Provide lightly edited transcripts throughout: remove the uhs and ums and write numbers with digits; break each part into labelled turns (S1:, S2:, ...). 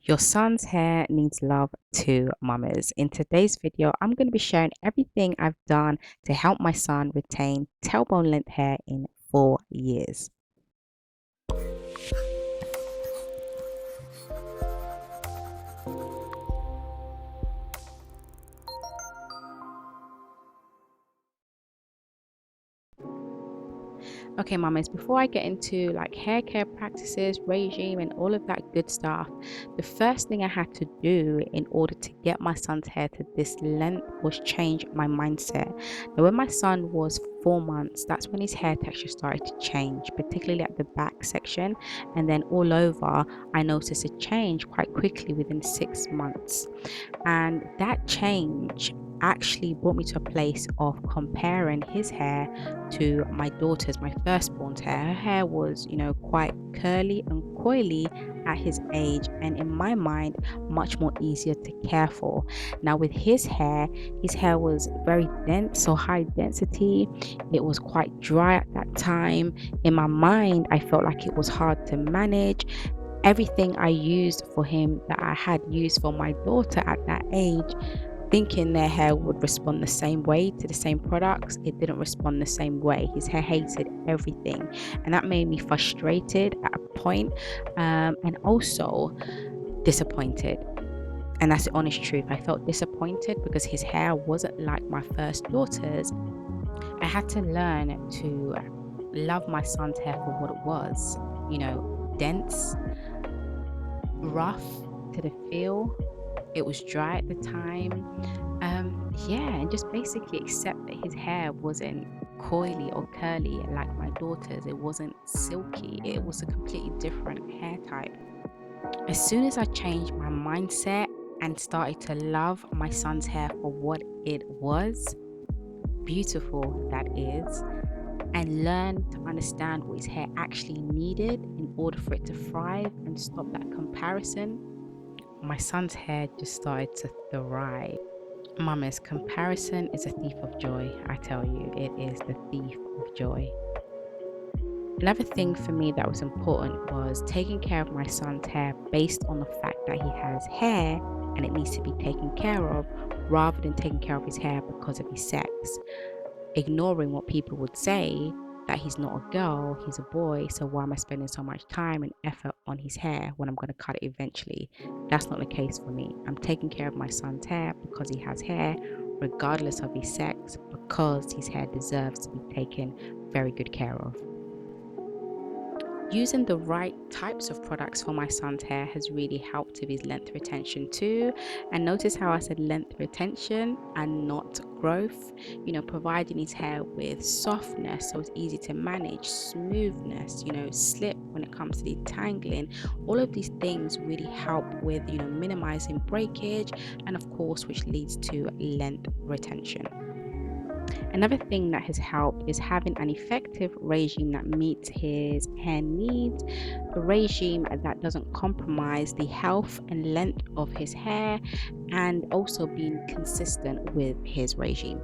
S1: Your son's hair needs love too, mamas. In today's video, I'm going to be sharing everything I've done to help my son retain tailbone length hair in 4 years. Okay, mamas, before I get into like hair care practices, regime, and all of that good stuff, the first thing I had to do in order to get my son's hair to this length was change my mindset. Now, when my son was 4 months, that's when his hair texture started to change, particularly at the back section, and then all over. I noticed a change quite quickly within 6 months. And that change actually brought me to a place of comparing his hair to my daughter's, my firstborn's hair. Her hair was, quite curly and coily at his age, and in my mind, much more easier to care for. Now, with his hair was very dense, so high density. It was quite dry at that time. In my mind, I felt like it was hard to manage. Everything I used for him that I had used for my daughter at that age, thinking their hair would respond the same way to the same products, it didn't respond the same way. His hair hated everything, and that made me frustrated at a point, and also disappointed. And that's the honest truth. I felt disappointed because his hair wasn't like my first daughter's. I had to learn to love my son's hair for what it was, dense, rough to the feel. It was dry at the time. Yeah, and just basically accept that his hair wasn't coily or curly like my daughter's. It wasn't silky. It was a completely different hair type. As soon as I changed my mindset and started to love my son's hair for what it was, beautiful that is, and learn to understand what his hair actually needed in order for it to thrive and stop that comparison, my son's hair just started to thrive. Mamas, comparison is a thief of joy. I tell you, it is the thief of joy. Another thing for me that was important was taking care of my son's hair based on the fact that he has hair and it needs to be taken care of, rather than taking care of his hair because of his sex. Ignoring what people would say, that he's not a girl, he's a boy, so why am I spending so much time and effort on his hair when I'm going to cut it eventually? That's not the case for me. I'm taking care of my son's hair because he has hair, regardless of his sex, because his hair deserves to be taken very good care of. Using the right types of products for my son's hair has really helped with his length retention too. And notice how I said length retention and not growth. Providing his hair with softness so it's easy to manage, smoothness, slip when it comes to detangling. All of these things really help with, minimizing breakage, and of course, which leads to length retention. Another thing that has helped is having an effective regime that meets his hair needs, a regime that doesn't compromise the health and length of his hair, and also being consistent with his regime.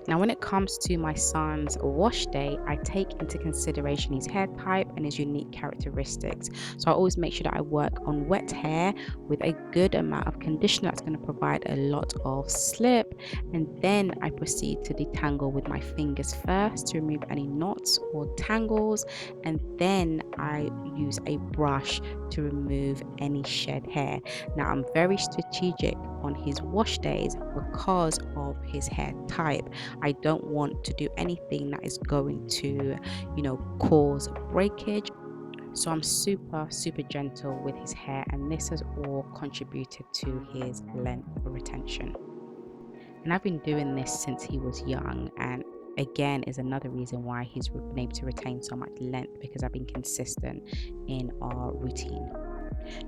S1: Now, when it comes to my son's wash day, I take into consideration his hair type and his unique characteristics. So I always make sure that I work on wet hair with a good amount of conditioner that's going to provide a lot of slip. And then I proceed to detangle with my fingers first to remove any knots or tangles. And then I use a brush to remove any shed hair. Now, I'm very strategic on his wash days because of his hair type. I don't want to do anything that is going to, cause breakage. So I'm super, super gentle with his hair, and this has all contributed to his length retention. And I've been doing this since he was young, and again is another reason why he's been able to retain so much length, because I've been consistent in our routine.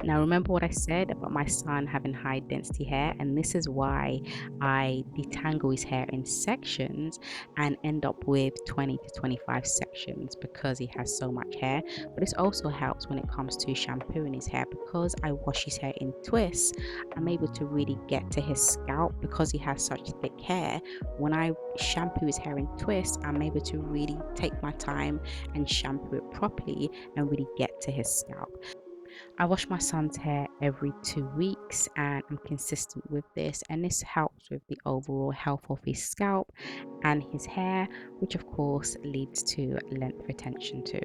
S1: Now, remember what I said about my son having high density hair, and this is why I detangle his hair in sections and end up with 20 to 25 sections, because he has so much hair. But this also helps when it comes to shampooing his hair, because I wash his hair in twists. I'm able to really get to his scalp because he has such thick hair. When I shampoo his hair in twists, I'm able to really take my time and shampoo it properly and really get to his scalp. I wash my son's hair every 2 weeks and I'm consistent with this, and this helps with the overall health of his scalp and his hair, which of course leads to length retention too.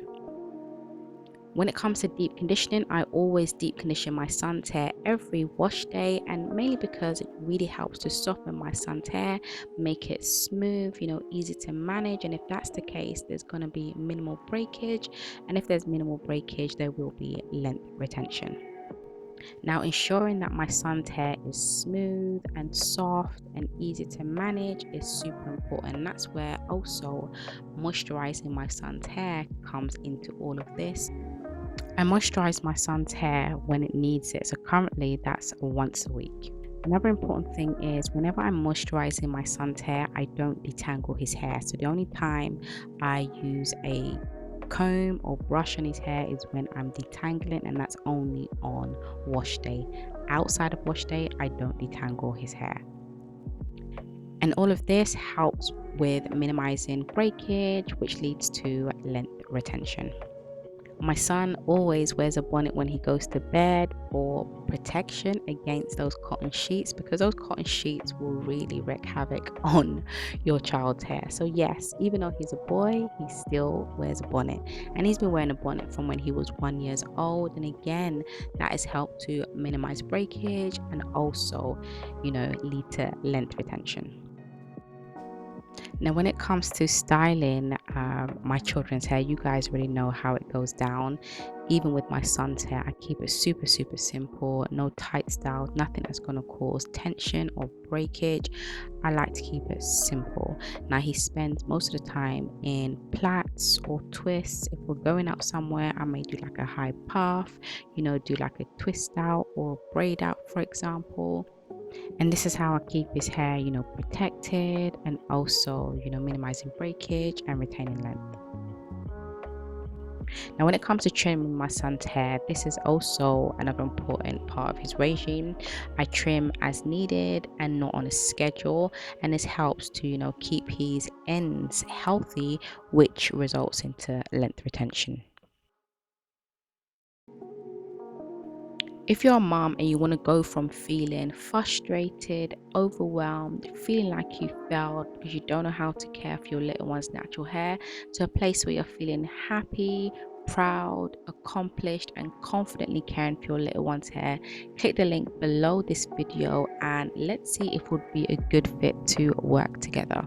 S1: When it comes to deep conditioning, I always deep condition my son's hair every wash day, and mainly because it really helps to soften my son's hair, make it smooth, easy to manage. And if that's the case, there's going to be minimal breakage, and if there's minimal breakage, there will be length retention. Now, ensuring that my son's hair is smooth and soft and easy to manage is super important. That's where also moisturizing my son's hair comes into all of this. I moisturize my son's hair when it needs it. So currently that's once a week. Another important thing is whenever I'm moisturizing my son's hair, I don't detangle his hair. So the only time I use a comb or brush on his hair is when I'm detangling, and that's only on wash day. Outside of wash day, I don't detangle his hair. And all of this helps with minimizing breakage, which leads to length retention. My son always wears a bonnet when he goes to bed for protection against those cotton sheets, because those cotton sheets will really wreak havoc on your child's hair. So yes, even though he's a boy, he still wears a bonnet, and he's been wearing a bonnet from when he was 1 year old. And again, that has helped to minimize breakage and also, lead to length retention. Now, when it comes to styling my children's hair, you guys already know how it goes down. Even with my son's hair, I keep it super, super simple. No tight styles, nothing that's going to cause tension or breakage. I like to keep it simple. Now, he spends most of the time in plaits or twists. If we're going out somewhere, I may do like a high puff, do like a twist out or braid out, for example. And this is how I keep his hair, protected, and also, minimizing breakage and retaining length. Now, when it comes to trimming my son's hair, this is also another important part of his regime. I trim as needed and not on a schedule, and this helps to, keep his ends healthy, which results into length retention. If you're a mom and you want to go from feeling frustrated, overwhelmed, feeling like you failed because you don't know how to care for your little one's natural hair, to a place where you're feeling happy, proud, accomplished, and confidently caring for your little one's hair, click the link below this video and let's see if it would be a good fit to work together.